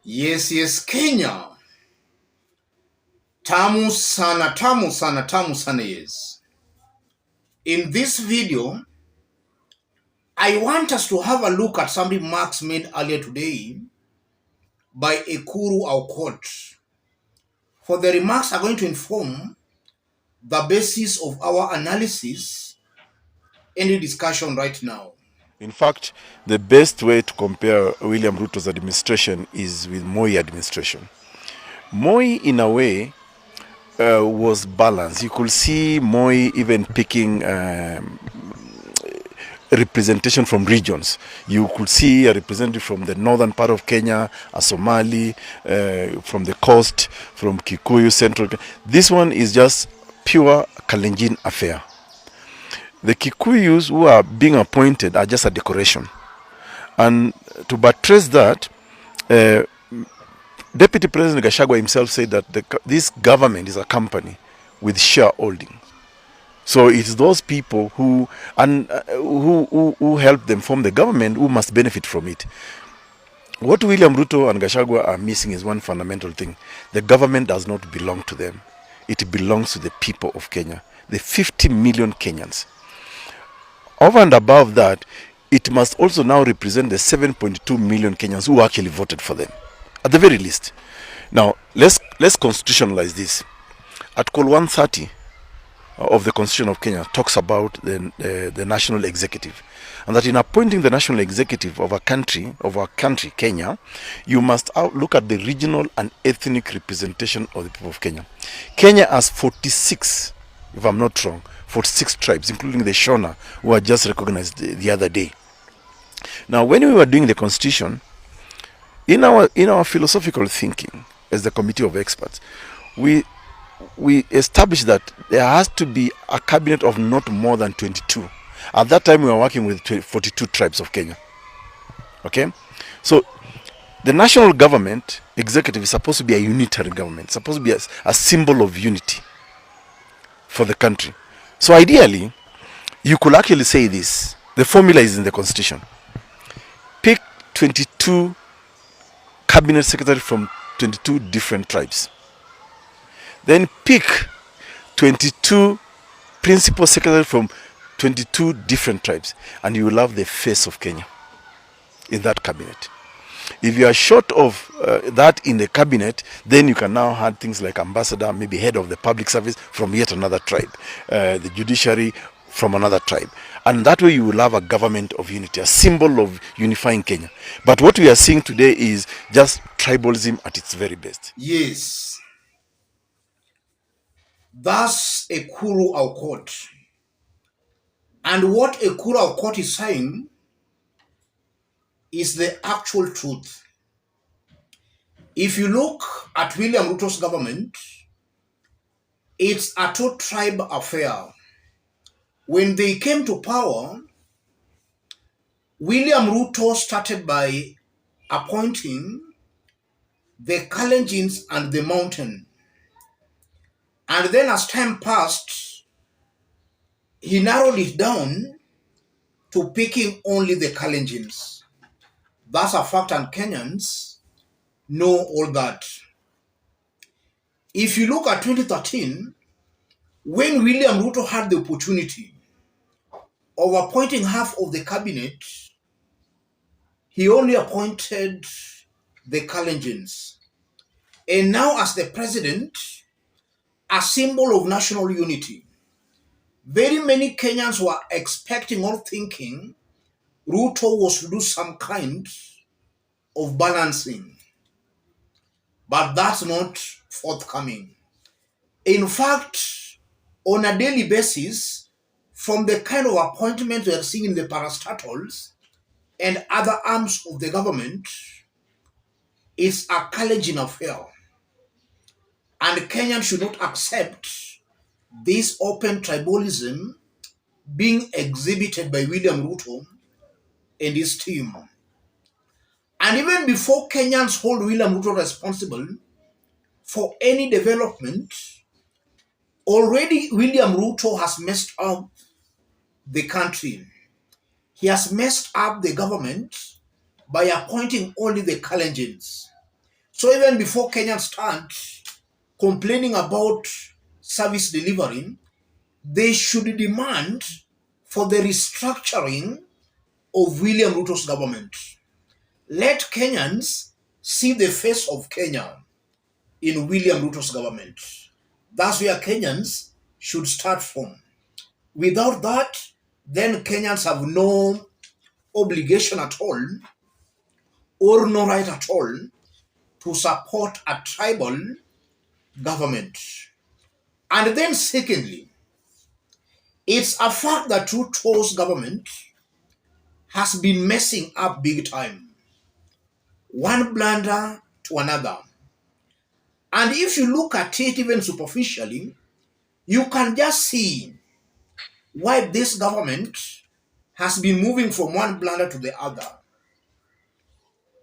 Yes, Kenya. Tamu sana, tamu sana, tamu sana, yes. In this video, I want us to have a look at some remarks made earlier today by Ekuru Aukot. For the remarks are going to inform the basis of our analysis and the discussion right now. In fact, the best way to compare William Ruto's administration is with Moi administration. Moi, in a way, was balanced. You could see Moi even picking representation from regions. You could see a representative from the northern part of Kenya, a Somali, from the coast, from Kikuyu, Central. This one is just pure Kalenjin affair. The Kikuyus who are being appointed are just a decoration. And to buttress that, Deputy President Gachagua himself said that this government is a company with shareholding. So it's those people who help them form the government who must benefit from it. What William Ruto and Gachagua are missing is one fundamental thing. The government does not belong to them. It belongs to the people of Kenya, the 50 million Kenyans. Over and above that, it must also now represent the 7.2 million Kenyans who actually voted for them, at the very least. Now, let's constitutionalize this. Article 130 of the Constitution of Kenya talks about the national executive, and that in appointing the national executive of our country, Kenya, you must look at the regional and ethnic representation of the people of Kenya. Kenya has 46, if I'm not wrong, 46 tribes, including the Shona, who were just recognized the other day. Now, when we were doing the constitution, in our philosophical thinking as the committee of experts, we established that there has to be a cabinet of not more than 22. At that time, we were working with 42 tribes of Kenya. Okay? So, the national government executive is supposed to be a unitary government, it's supposed to be a symbol of unity for the country. So ideally, you could actually say this. The formula is in the constitution. Pick 22 cabinet secretaries from 22 different tribes. Then pick 22 principal secretaries from 22 different tribes. And you will have the face of Kenya in that cabinet. If you are short of that in the cabinet, then you can now add things like ambassador, maybe head of the public service from yet another tribe, the judiciary from another tribe. And that way you will have a government of unity, a symbol of unifying Kenya. But what we are seeing today is just tribalism at its very best. Yes. That's Ekuru Aukot. And what Ekuru Aukot is saying is the actual truth. If you look at William Ruto's government, it's a two-tribe affair. When they came to power, William Ruto started by appointing the Kalenjins and the Mountain. And then as time passed, he narrowed it down to picking only the Kalenjins. That's a fact, and Kenyans know all that. If you look at 2013, when William Ruto had the opportunity of appointing half of the cabinet, he only appointed the Kalenjins. And now as the president, a symbol of national unity, very many Kenyans were expecting or thinking Ruto was to do some kind of balancing. But that's not forthcoming. In fact, on a daily basis, from the kind of appointments we are seeing in the parastatals and other arms of the government, it's a Kalenjin affair. And Kenyans should not accept this open tribalism being exhibited by William Ruto and his team. And even before Kenyans hold William Ruto responsible for any development, already William Ruto has messed up the country. He has messed up the government by appointing only the Kalenjins. So even before Kenyans start complaining about service delivery, they should demand for the restructuring of William Ruto's government. Let Kenyans see the face of Kenya in William Ruto's government. That's where Kenyans should start from. Without that, then Kenyans have no obligation at all or no right at all to support a tribal government. And then secondly, it's a fact that Ruto's government has been messing up big time, one blunder to another. And if you look at it even superficially, you can just see why this government has been moving from one blunder to the other.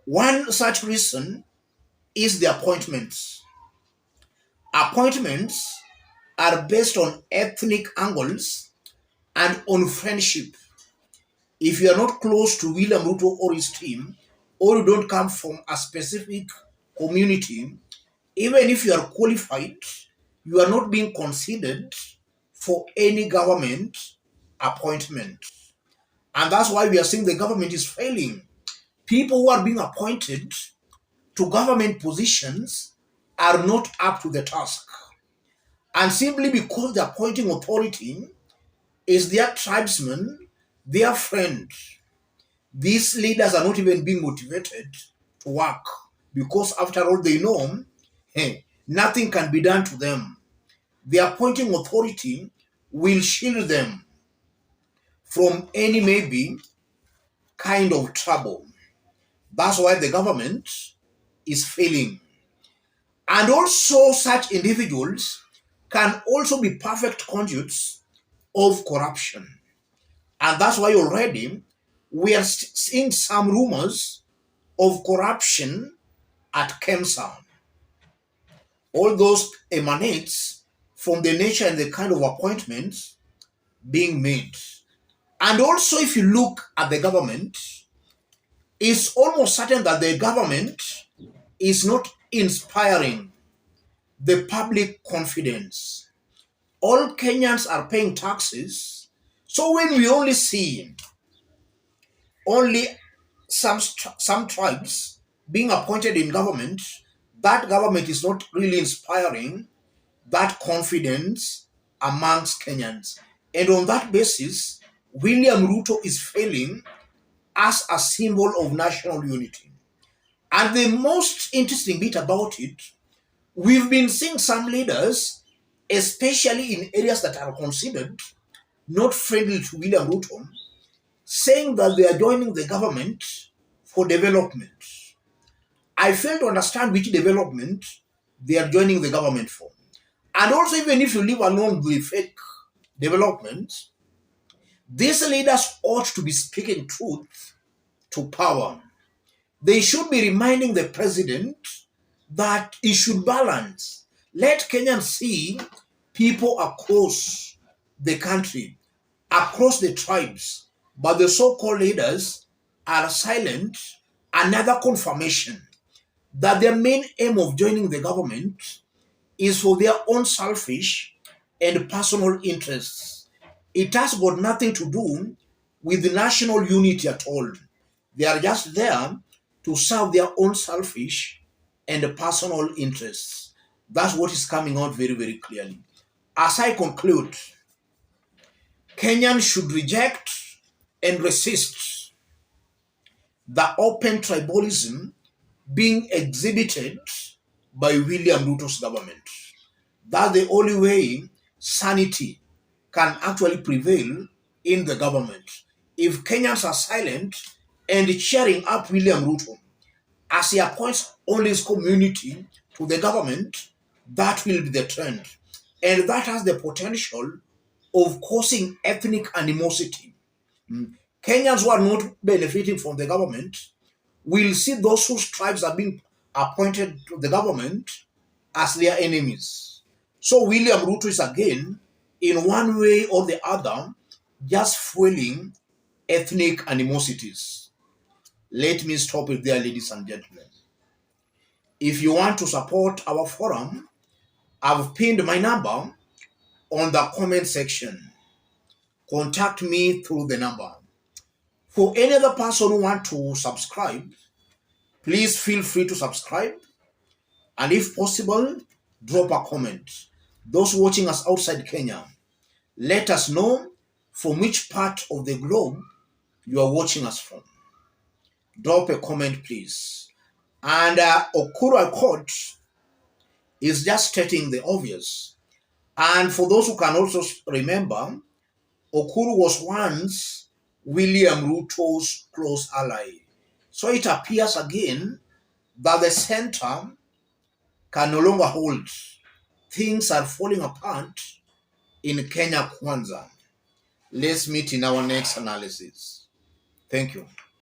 One such reason is the appointments. Appointments are based on ethnic angles and on friendship. If you are not close to William Ruto or his team, or you don't come from a specific community, even if you are qualified, you are not being considered for any government appointment. And that's why we are saying the government is failing. People who are being appointed to government positions are not up to the task. And simply because the appointing authority is their tribesman, their friend, these leaders are not even being motivated to work because, after all, they know nothing can be done to them. The appointing authority will shield them from any maybe kind of trouble. That's why the government is failing. And also, such individuals can also be perfect conduits of corruption. And that's why already we are seeing some rumors of corruption at KEMSA. All those emanates from the nature and the kind of appointments being made. And also, if you look at the government, it's almost certain that the government is not inspiring the public confidence. All Kenyans are paying taxes. So when we only see only some tribes being appointed in government, that government is not really inspiring that confidence amongst Kenyans. And on that basis, William Ruto is failing as a symbol of national unity. And the most interesting bit about it, we've been seeing some leaders, especially in areas that are considered not friendly to William Ruto, saying that they are joining the government for development. I fail to understand which development they are joining the government for. And also, even if you leave alone the fake development, these leaders ought to be speaking truth to power. They should be reminding the president that he should balance. Let Kenyans see people across the country, across the tribes, but the so-called leaders are silent. Another confirmation that their main aim of joining the government is for their own selfish and personal interests. It has got nothing to do with national unity at all. They are just there to serve their own selfish and personal interests. That's what is coming out very, very clearly. As I conclude, Kenyans should reject and resist the open tribalism being exhibited by William Ruto's government. That's the only way sanity can actually prevail in the government. If Kenyans are silent and cheering up William Ruto as he appoints only his community to the government, that will be the trend. And that has the potential of causing ethnic animosity. Kenyans who are not benefiting from the government will see those whose tribes are being appointed to the government as their enemies. So William Ruto is again, in one way or the other, just fueling ethnic animosities. Let me stop it there, ladies and gentlemen. If you want to support our forum, I've pinned my number on the comment section. Contact me through the number. For any other person who want to subscribe, please feel free to subscribe. And if possible, drop a comment. Those watching us outside Kenya, let us know from which part of the globe you are watching us from. Drop a comment, please. And Ekuru Aukot is just stating the obvious. And for those who can also remember, Ekuru was once William Ruto's close ally. So it appears again that the center can no longer hold. Things are falling apart in Kenya Kwanza. Let's meet in our next analysis. Thank you.